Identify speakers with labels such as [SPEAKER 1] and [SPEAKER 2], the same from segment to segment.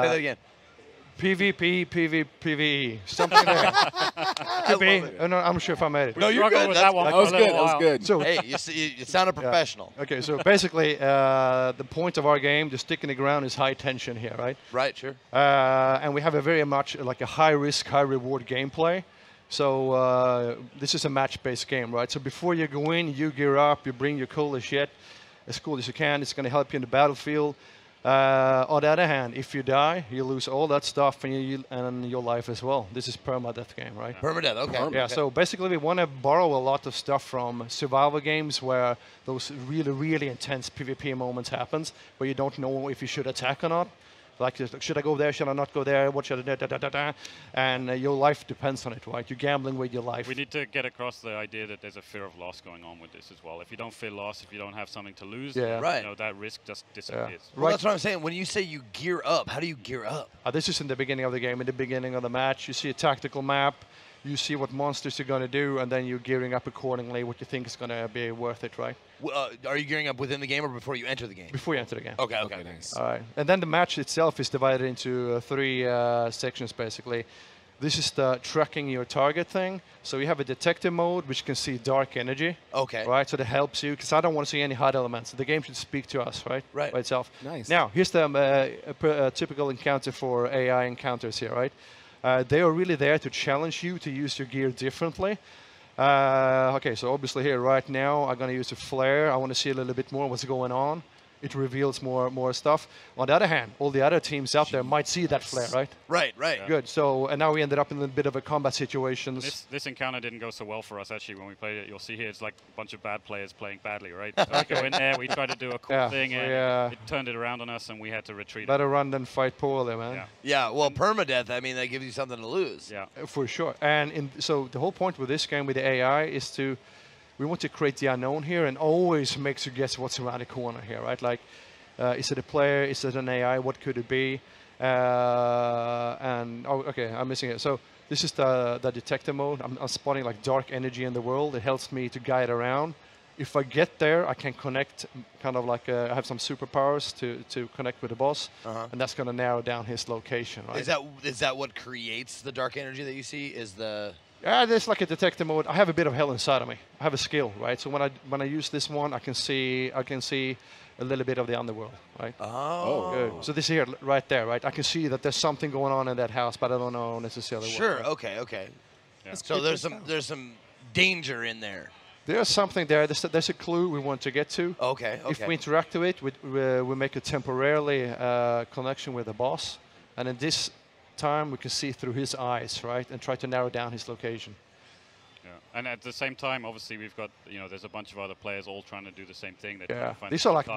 [SPEAKER 1] Say that again.
[SPEAKER 2] PvP, PvE, something there. Could be. No, I'm not sure if I made it.
[SPEAKER 1] No, you're good.
[SPEAKER 3] With that one.
[SPEAKER 4] That was good. That was good.
[SPEAKER 2] So,
[SPEAKER 1] Hey, you sounded professional.
[SPEAKER 2] okay, so basically, the point of our game, the stick in the ground, is high tension here, right?
[SPEAKER 1] Right, sure.
[SPEAKER 2] And we have a very much like a high risk, high reward gameplay. So this is a match-based game, right? So before you go in, you gear up, you bring your coolest shit, as cool as you can. It's going to help you in the battlefield. On the other hand, if you die, you lose all that stuff and your life as well. This is permadeath game, right?
[SPEAKER 1] Permadeath, okay.
[SPEAKER 2] Yeah, so basically we want to borrow a lot of stuff from survival games where those really, really intense PvP moments happens, where you don't know if you should attack or not. Like, should I go there? Should I not go there? What should I do? And your life depends on it, right? You're gambling with your life.
[SPEAKER 3] We need to get across the idea that there's a fear of loss going on with this as well. If you don't fear loss, if you don't have something to lose,
[SPEAKER 1] Right.
[SPEAKER 3] you know, that risk just disappears.
[SPEAKER 1] Well,
[SPEAKER 2] Right.
[SPEAKER 1] that's what I'm saying. When you say you gear up, how do you gear up?
[SPEAKER 2] This is in the beginning of the game. In the beginning of the match, you see a tactical map. You see what monsters you're going to do, and then you're gearing up accordingly what you think is going to be worth it, right?
[SPEAKER 1] Are you gearing up within the game or before you enter the game?
[SPEAKER 2] Before you enter the game.
[SPEAKER 1] Okay.
[SPEAKER 4] Nice.
[SPEAKER 2] All right. And then the match itself is divided into three sections, basically. This is the tracking your target thing. So you have a detective mode, which can see dark energy.
[SPEAKER 1] Okay.
[SPEAKER 2] Right, so that helps you, because I don't want to see any HUD elements. The game should speak to us, right?
[SPEAKER 1] Right.
[SPEAKER 2] By itself.
[SPEAKER 4] Nice.
[SPEAKER 2] Now, here's the typical encounter for AI encounters here, right? They are really there to challenge you to use your gear differently. Okay, so obviously here right now, I'm going to use a flare. I want to see a little bit more what's going on. It reveals more stuff. On the other hand, all the other teams out there might see that flare, right?
[SPEAKER 1] Right.
[SPEAKER 3] Yeah.
[SPEAKER 2] Good. So, and now we ended up in a bit of a combat situation.
[SPEAKER 3] This encounter didn't go so well for us, actually, when we played it. You'll see here it's like a bunch of bad players playing badly, right? So we go in there, we tried to do a cool thing, and it turned it around on us, and we had to retreat.
[SPEAKER 2] Better run than fight poorly, man.
[SPEAKER 3] Yeah.
[SPEAKER 1] Yeah, well, permadeath, I mean, that gives you something to lose.
[SPEAKER 3] Yeah.
[SPEAKER 2] For sure. And so the whole point with this game, with the AI, is we want to create the unknown here and always makes you guess what's around the corner here, right? Like, is it a player? Is it an AI? What could it be? Okay, I'm missing it. So this is the detector mode. I'm spotting like dark energy in the world. It helps me to guide around. If I get there, I can connect, kind of like I have some superpowers to connect with the boss, and that's going to narrow down his location, right?
[SPEAKER 1] Is that what creates the dark energy that you see? Is the
[SPEAKER 2] there's like a detector mode. I have a bit of hell inside of me. I have a skill, right? So when I use this one, I can see a little bit of the underworld, right?
[SPEAKER 1] Oh.
[SPEAKER 2] Good. So this here, right there, right? I can see that there's something going on in that house, but I don't know necessarily
[SPEAKER 1] Sure.
[SPEAKER 2] what.
[SPEAKER 1] Right? Okay.
[SPEAKER 3] Yeah.
[SPEAKER 1] So there's some danger in there.
[SPEAKER 2] There's something there. There's a clue we want to get to.
[SPEAKER 1] Okay.
[SPEAKER 2] If we interact with it, we make a temporarily connection with the boss, and in this time we can see through his eyes, right, and try to narrow down his location.
[SPEAKER 3] Yeah. And at the same time, obviously, we've got, there's a bunch of other players all trying to do the same thing.
[SPEAKER 2] These are like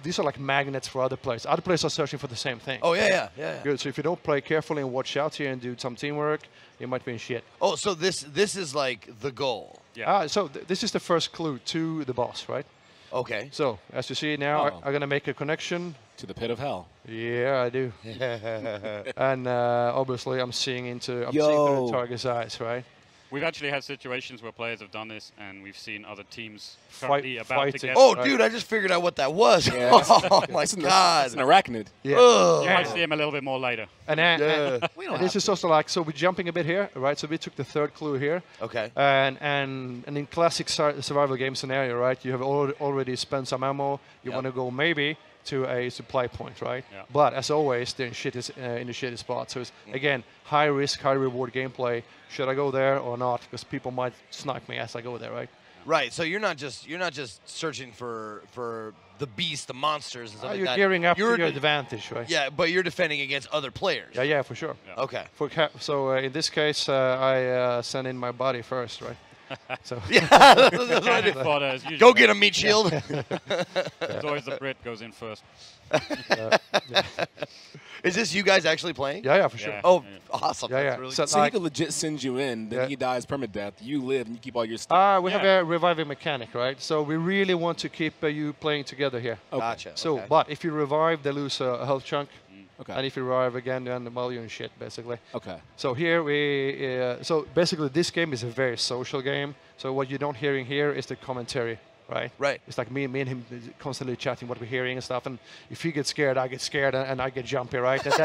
[SPEAKER 2] these are like magnets for other players. Other players are searching for the same thing.
[SPEAKER 1] Oh yeah.
[SPEAKER 2] Good. So if you don't play carefully and watch out here and do some teamwork, you might be in shit.
[SPEAKER 1] Oh, so this is like the goal.
[SPEAKER 3] Yeah.
[SPEAKER 2] So this is the first clue to the boss, right?
[SPEAKER 1] Okay.
[SPEAKER 2] So as you see now, I'm gonna make a connection
[SPEAKER 4] To the pit of hell.
[SPEAKER 2] Yeah, I do. And obviously, I'm seeing through the target's eyes, right?
[SPEAKER 3] We've actually had situations where players have done this, and we've seen other teams
[SPEAKER 2] fighting.
[SPEAKER 3] about to get.
[SPEAKER 1] Oh, dude, I just figured out what that was.
[SPEAKER 4] Yeah,
[SPEAKER 1] oh my God!
[SPEAKER 4] It's an arachnid.
[SPEAKER 2] Yeah.
[SPEAKER 3] You might see him a little bit more later.
[SPEAKER 2] And this is also like, so we're jumping a bit here, right? So we took the third clue here.
[SPEAKER 1] Okay.
[SPEAKER 2] And in classic survival game scenario, right? You have already spent some ammo. You want to go maybe to a supply point, right?
[SPEAKER 3] Yeah.
[SPEAKER 2] But as always, they're in the shitty spot. So it's again high risk, high reward gameplay. Should I go there or not? Because people might snipe me as I go there, right?
[SPEAKER 1] Right. So you're not just searching for the beast, the monsters, and stuff like
[SPEAKER 2] you're
[SPEAKER 1] that.
[SPEAKER 2] gearing up to your advantage, right?
[SPEAKER 1] Yeah, but you're defending against other players.
[SPEAKER 2] Yeah, for sure.
[SPEAKER 3] Yeah.
[SPEAKER 1] Okay.
[SPEAKER 2] So in this case, I send in my body first, right? So
[SPEAKER 1] Go get a meat shield.
[SPEAKER 3] It's always the Brit goes in first.
[SPEAKER 1] Is this you guys actually playing?
[SPEAKER 2] Yeah, for sure.
[SPEAKER 3] Yeah.
[SPEAKER 1] Oh, awesome.
[SPEAKER 2] Yeah.
[SPEAKER 1] That's really
[SPEAKER 2] So,
[SPEAKER 4] So he could legit send you in, then he dies permadeath. You live and you keep all your stuff.
[SPEAKER 2] we have a reviving mechanic, right? So we really want to keep you playing together here.
[SPEAKER 4] Okay.
[SPEAKER 1] Gotcha.
[SPEAKER 2] So,
[SPEAKER 1] okay.
[SPEAKER 2] but if you revive, they lose a health chunk.
[SPEAKER 4] Okay.
[SPEAKER 2] And if you revive again, then well, you're in shit, basically.
[SPEAKER 4] Okay.
[SPEAKER 2] So here so basically this game is a very social game. So what you don't hear in here is the commentary right?
[SPEAKER 1] Right.
[SPEAKER 2] It's like me and him constantly chatting what we're hearing and stuff. And if he gets scared, I get scared, and I get jumpy, right? That's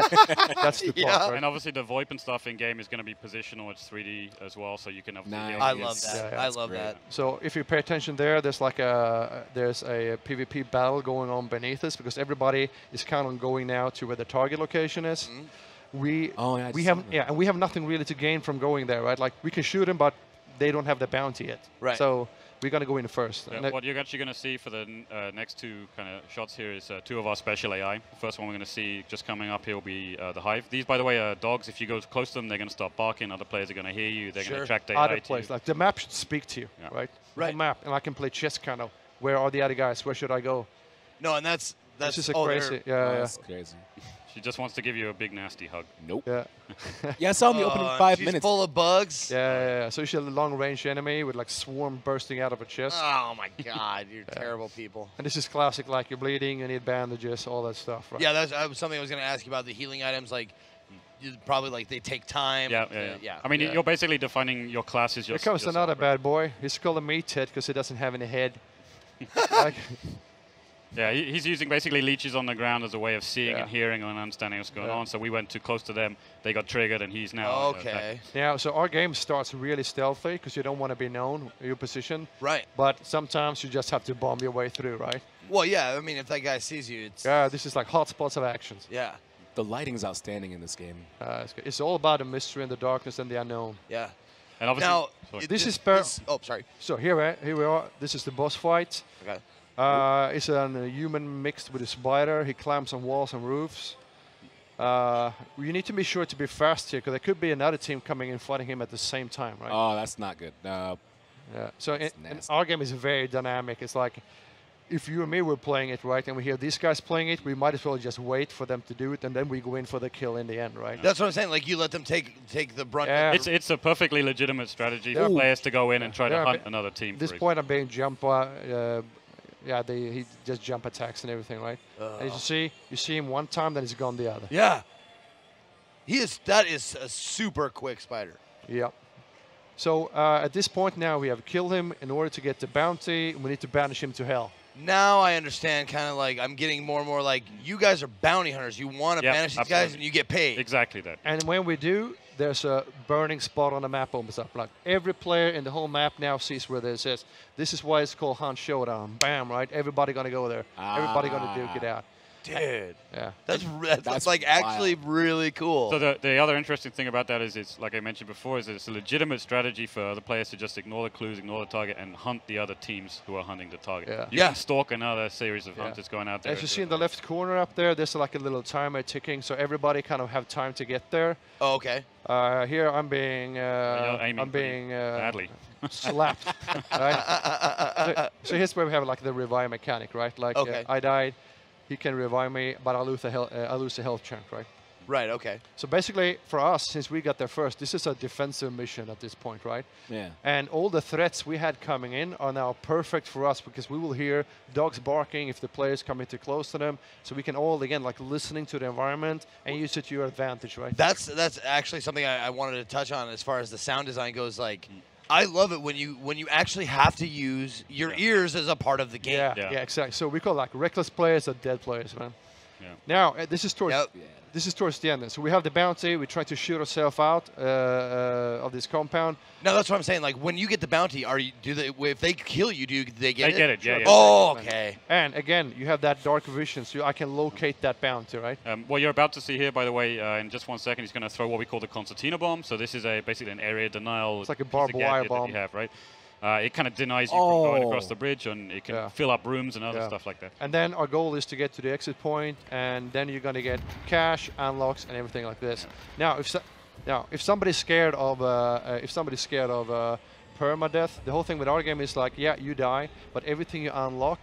[SPEAKER 2] the part. Right?
[SPEAKER 3] And obviously the VoIP and stuff in game is going to be positional. It's 3D as well, so you can obviously.
[SPEAKER 4] Nice.
[SPEAKER 1] I love that.
[SPEAKER 2] Yeah,
[SPEAKER 1] I love that.
[SPEAKER 2] So if you pay attention there, there's like a PvP battle going on beneath us because everybody is kind of going now to where the target location is.
[SPEAKER 1] Mm-hmm.
[SPEAKER 2] We have nothing really to gain from going there, right? Like we can shoot them, but they don't have the bounty yet.
[SPEAKER 1] Right.
[SPEAKER 2] So we're gonna go in first.
[SPEAKER 3] Yeah, what you're actually going to see for the next two kind of shots here is two of our special AI. The first one we're going to see just coming up here will be the Hive. These, by the way, are dogs. If you go close to them, they're going to start barking. Other players are going to hear you. They're going to attract AI
[SPEAKER 2] other
[SPEAKER 3] to
[SPEAKER 2] players.
[SPEAKER 3] you.
[SPEAKER 2] Like the map should speak to you, right?
[SPEAKER 1] Right.
[SPEAKER 2] The map, and I can play chess kind of. Where are the other guys? Where should I go?
[SPEAKER 1] No, and that's
[SPEAKER 2] this is a crazy.
[SPEAKER 4] That's crazy.
[SPEAKER 3] She just wants to give you a big nasty hug.
[SPEAKER 4] Nope.
[SPEAKER 2] Yeah.
[SPEAKER 4] Yeah, I saw in the opening 5
[SPEAKER 1] she's
[SPEAKER 4] minutes.
[SPEAKER 1] full of bugs.
[SPEAKER 2] Yeah. So she's a long-range enemy with like swarm bursting out of her chest.
[SPEAKER 1] Oh my God, you're terrible people.
[SPEAKER 2] And this is classic, like you're bleeding, you need bandages, all that stuff, right?
[SPEAKER 1] Yeah, that's something I was going to ask you about the healing items. Like, probably like they take time.
[SPEAKER 3] Yeah. I mean, you're basically defining your class as your.
[SPEAKER 2] Here comes another bad boy. He's called a meathead because he doesn't have any head. Like,
[SPEAKER 3] yeah, he's using basically leeches on the ground as a way of seeing and hearing and understanding what's going on. So we went too close to them. They got triggered, and he's now.
[SPEAKER 1] Okay.
[SPEAKER 2] Yeah, so our game starts really stealthy because you don't want to be known your position.
[SPEAKER 1] Right.
[SPEAKER 2] But sometimes you just have to bomb your way through, right?
[SPEAKER 1] Well, yeah. I mean, if that guy sees you, it's.
[SPEAKER 2] Yeah, this is like hotspots of actions.
[SPEAKER 1] Yeah.
[SPEAKER 4] The lighting's outstanding in this game.
[SPEAKER 2] It's all about the mystery and the darkness and the unknown.
[SPEAKER 1] Yeah.
[SPEAKER 3] And obviously,
[SPEAKER 1] now,
[SPEAKER 2] this is
[SPEAKER 1] oh, sorry.
[SPEAKER 2] So here we are. This is the boss fight.
[SPEAKER 1] Okay.
[SPEAKER 2] It's a human mixed with a spider. He climbs on walls and roofs. You need to be sure to be fast here because there could be another team coming in fighting him at the same time, right?
[SPEAKER 4] Oh, that's not good.
[SPEAKER 2] Yeah. So and our game is very dynamic. It's like if you and me were playing it, right, and we hear these guys playing it, we might as well just wait for them to do it, and then we go in for the kill in the end, right?
[SPEAKER 1] That's what I'm saying. Like you let them take the brunt.
[SPEAKER 2] Yeah.
[SPEAKER 3] It's a perfectly legitimate strategy for players to go in and try to hunt another team.
[SPEAKER 2] At this point, I'm being jumped. He just jump attacks and everything, right? And you see him one time, then he's gone the other.
[SPEAKER 1] Yeah. That is a super quick spider.
[SPEAKER 2] Yep. So at this point now, we have killed him. In order to get the bounty, we need to banish him to hell.
[SPEAKER 1] Now I understand, kind of like I'm getting more and more like you guys are bounty hunters. You want to banish these guys and you get paid.
[SPEAKER 3] Exactly that.
[SPEAKER 2] And when we do, there's a burning spot on the map opens up. Like every player in the whole map now sees where this is. This is why it's called Hunt Showdown. Bam, right? Everybody gonna go there. Everybody gonna duke it out.
[SPEAKER 1] Dude,
[SPEAKER 2] yeah,
[SPEAKER 1] that's like actually really cool.
[SPEAKER 3] So the other interesting thing about that is it's like I mentioned before is it's a legitimate strategy for other players to just ignore the clues, ignore the target, and hunt the other teams who are hunting the target.
[SPEAKER 2] Yeah.
[SPEAKER 3] You can stalk another series of hunters going out there.
[SPEAKER 2] As you see in the left corner up there, there's like a little timer ticking, so everybody kind of have time to get there.
[SPEAKER 1] Oh, okay.
[SPEAKER 2] Here I'm being
[SPEAKER 3] badly
[SPEAKER 2] slapped. Right? So here's where we have like the revive mechanic, right? Like I died. He can revive me, but I lose the health chunk, right?
[SPEAKER 1] Right, okay.
[SPEAKER 2] So basically, for us, since we got there first, this is a defensive mission at this point, right?
[SPEAKER 4] Yeah.
[SPEAKER 2] And all the threats we had coming in are now perfect for us because we will hear dogs barking if the players coming too close to them. So we can all, again, like listening to the environment and use it to your advantage, right?
[SPEAKER 1] That's actually something I wanted to touch on as far as the sound design goes. Like, I love it when you actually have to use your ears as a part of the game.
[SPEAKER 2] Yeah, exactly. So we call like reckless players or dead players, man.
[SPEAKER 3] Yeah.
[SPEAKER 2] Now this is towards the end. So we have the bounty. We try to shoot ourselves out of this compound.
[SPEAKER 1] No, that's what I'm saying. Like when you get the bounty, if they kill you, do they get it?
[SPEAKER 3] They get it. Yeah.
[SPEAKER 1] Oh, okay.
[SPEAKER 2] And again, you have that dark vision, so I can locate that bounty, right?
[SPEAKER 3] What you're about to see here, by the way, in just 1 second, he's going to throw what we call the concertina bomb. So this is basically an area denial.
[SPEAKER 2] It's like a barbed wire bomb.
[SPEAKER 3] That you have, right? It kind of denies you from going across the bridge, and it can fill up rooms and other stuff like that.
[SPEAKER 2] And then our goal is to get to the exit point, and then you're going to get cash, unlocks, and everything like this.
[SPEAKER 3] Yeah.
[SPEAKER 2] Now, if somebody's scared of permadeath, the whole thing with our game is like, yeah, you die, but everything you unlock